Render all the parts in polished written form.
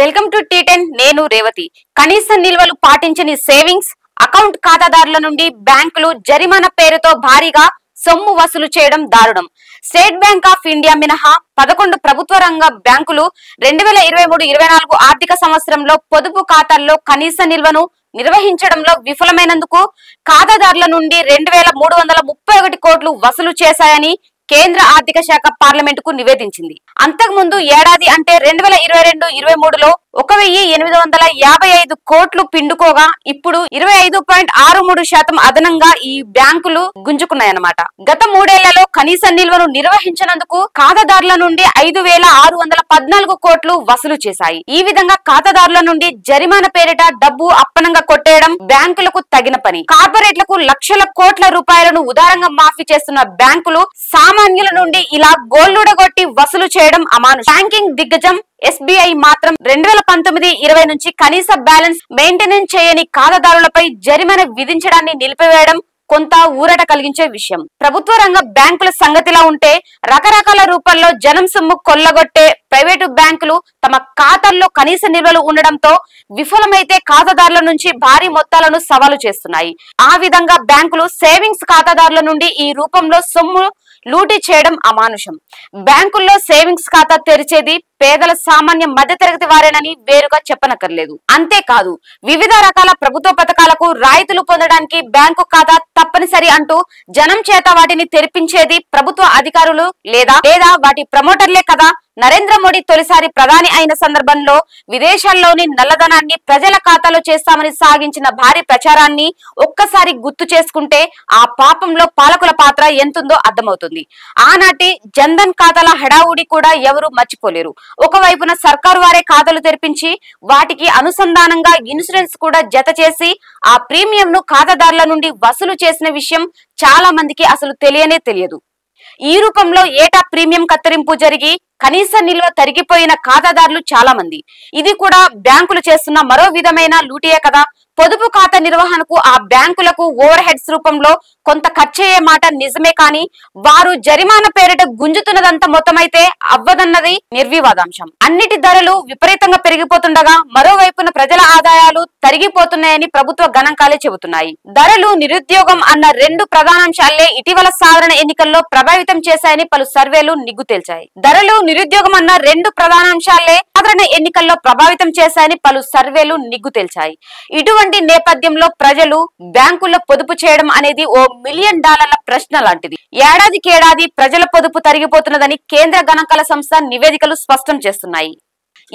Welcome to టీ10 నేను రేవతి. కనీస నిల్వలు పాటించని సేవింగ్స్ అకౌంట్ ఖాతాదారుల నుండి బ్యాంకులు జరిమానా పేరుతో భారీగా సొమ్ము వసూలు చేయడం దారుణం. స్టేట్ బ్యాంక్ ఆఫ్ ఇండియా మినహా 11 ప్రభుత్వ రంగ బ్యాంకులు 2023-24 ఆర్థిక సంవత్సరంలో పొదుపు ఖాతాల్లో కనీస నిల్వను నిర్వహించడంలో విఫలమైనందుకు ఖాతాదారుల నుండి 2331 కోట్లు వసూలు చేశాయని కేంద్ర ఆర్థిక శాఖ పార్లమెంటుకు నివేదించింది. అంతకుముందు ఏడాది అంటే 2022-23లో 1855 కోట్లు పిండుకోగా ఇప్పుడు 25.63% అదనంగా ఈ బ్యాంకులు గుంజుకున్నాయన్నమాట. గత 3 ఏళ్లలో కనీస నిల్వను నిర్వహించినందుకు ఖాతాదారుల నుండి 5614 కోట్లు వసూలు చేశాయి. ఈ విధంగా ఖాతాదారుల నుండి జరిమానా పేరిట డబ్బు అప్పనంగా కొట్టేయడం బ్యాంకులకు తగిన పని. కార్పొరేట్లకు లక్షల కోట్ల రూపాయలను ఉదారంగా మాఫీ చేస్తున్న బ్యాంకులు సామాన్యుల నుండి ఇలా గోల్లుడగొట్టి వసూలు చేయడం అమానుషం. బ్యాంకింగ్ దిగ్గజం SBI మాత్రం 2019-20 నుంచి కనీస బ్యాలెన్స్ మెయింటెనెన్స్ చేయని ఖాతాదారులపై జరిమానా విధించడాన్ని నిలిపివేయడం కొంత ఊరట కలిగించే విషయం. ప్రభుత్వ రంగ బ్యాంకుల సంగతిలా ఉంటే రకరకాల రూపాల్లో జనం సొమ్ము కొల్లగొట్టే ప్రైవేటు బ్యాంకులు తమ ఖాతాల్లో కనీస నిల్వలు ఉండడంతో విఫలమైతే ఖాతాదారుల నుంచి భారీ మొత్తాలను సవాలు చేస్తున్నాయి. ఆ విధంగా బ్యాంకులు సేవింగ్స్ ఖాతాదారుల నుండి ఈ రూపంలో సొమ్ము లూటీ చేయడం అమానుషం. బ్యాంకుల్లో సేవింగ్స్ ఖాతా తెరిచేది పేదల సామాన్య మధ్యతరగతి వారేనని వేరుగా చెప్పనక్కర్లేదు. అంతేకాదు వివిధ రకాల ప్రభుత్వ పథకాలకు రాయితీలు పొందడానికి బ్యాంకు ఖాతా తప్పనిసరి అంటూ జనం చేత వాటిని తెరిపించేది ప్రభుత్వ అధికారులు లేదా వాటి ప్రమోటర్లే కదా. నరేంద్ర మోడీ తొలిసారి ప్రధాని అయిన సందర్భంలో విదేశాల్లోని నల్లధనాన్ని ప్రజల ఖాతాలో చేస్తామని సాగించిన భారీ ప్రచారాన్ని ఒక్కసారి గుర్తు చేసుకుంటే ఆ పాపంలో పాలకుల పాత్ర ఎంతుందో అర్థమవుతుంది. ఆనాటి జన్ధన్ ఖాతాల హడావుడి కూడా ఎవరు మర్చిపోలేరు. ఒకవైపున సర్కారు వారే ఖాతాలు తెరిపించి వాటికి అనుసంధానంగా ఇన్సూరెన్స్ కూడా జత చేసి ఆ ప్రీమియంను ఖాతాదారుల నుండి వసూలు చేసిన విషయం చాలా మందికి అసలు తెలియదు. ఈ రూపంలో ఏటా ప్రీమియం కత్తిరింపు జరిగి కనీస నిల్వ తరిగిపోయిన ఖాతాదారులు చాలా మంది. ఇది కూడా బ్యాంకులు చేస్తున్న మరో విధమైన లూటియే కదా. పొదుపు ఖాతా నిర్వహణకు ఆ బ్యాంకులకు ఓవర్ హెడ్స్ రూపంలో కొంత ఖర్చయ్యే మాట నిజమే, కానీ వారు జరిమానా పేరిట గుంజుతున్నదంత మొత్తమైతే అవ్వదన్నది నిర్వివాదాంశం. అన్నిటి ధరలు విపరీతంగా పెరిగిపోతుండగా మరోవైపున ప్రజల ఆదాయాలు తరిగిపోతున్నాయని ప్రభుత్వ గణాంకాలే చెబుతున్నాయి. ధరలు, నిరుద్యోగం అన్న 2 ప్రధానాంశాలే ఇటీవల సాధారణ ఎన్నికల్లో ప్రభావితం చేశాయని పలు సర్వేలు నిగ్గు తేల్చాయి. ధరలు, నిరుద్యోగం అన్న 2 ప్రధానాంశాలే సాధారణ ఎన్నికల్లో ప్రభావితం చేశాయని పలు సర్వేలు నిగ్గు తేల్చాయి. ఇటువంటి నేపథ్యంలో ప్రజలు బ్యాంకుల్లో పొదుపు చేయడం అనేది ఓ $1 మిలియన్ ప్రశ్న లాంటిది. ఏడాదికేడాది ప్రజల పొదుపు తరిగిపోతున్నదని కేంద్ర గణాంకాల సంస్థ నివేదికలు స్పష్టం చేస్తున్నాయి.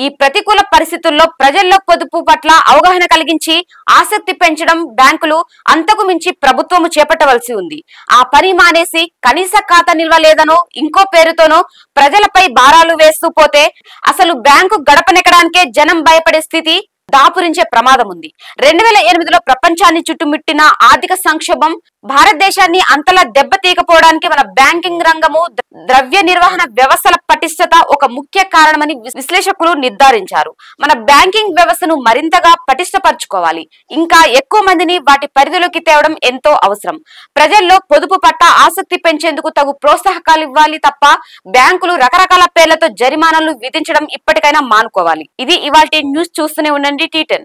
ఈ ప్రతికూల పరిస్థితుల్లో ప్రజల్లో పొదుపు పట్ల అవగాహన కలిగించి ఆసక్తి పెంచడం బ్యాంకులు అంతకు మించి ప్రభుత్వము చేపట్టవలసి ఉంది. ఆ పని మానేసి కనీస ఖాతా నిల్వ లేదనో ఇంకో పేరుతోనో ప్రజలపై భారాలు వేస్తూ పోతే అసలు బ్యాంకు గడపనెక్కడానికే జనం భయపడే స్థితి దాపురించే ప్రమాదం ఉంది. 2008లో ప్రపంచాన్ని చుట్టుముట్టిన ఆర్థిక సంక్షోభం భారతదేశాన్ని అంతలా దెబ్బతీయకపోవడానికి మన బ్యాంకింగ్ రంగము, ద్రవ్య నిర్వహణ వ్యవస్థల పటిష్టత ఒక ముఖ్య కారణమని విశ్లేషకులు నిర్ధారించారు. మన బ్యాంకింగ్ వ్యవస్థను మరింతగా పటిష్టపరచుకోవాలి. ఇంకా ఎక్కువ మందిని వాటి పరిధిలోకి తేవడం ఎంతో అవసరం. ప్రజల్లో పొదుపు పట్ల ఆసక్తి పెంచేందుకు తగు ప్రోత్సాహకాలు ఇవ్వాలి తప్ప బ్యాంకులు రకరకాల పేర్లతో జరిమానాలు విధించడం ఇప్పటికైనా మానుకోవాలి. ఇది ఇవాల్టి న్యూస్. చూస్తూనే ఉండండి టీ10.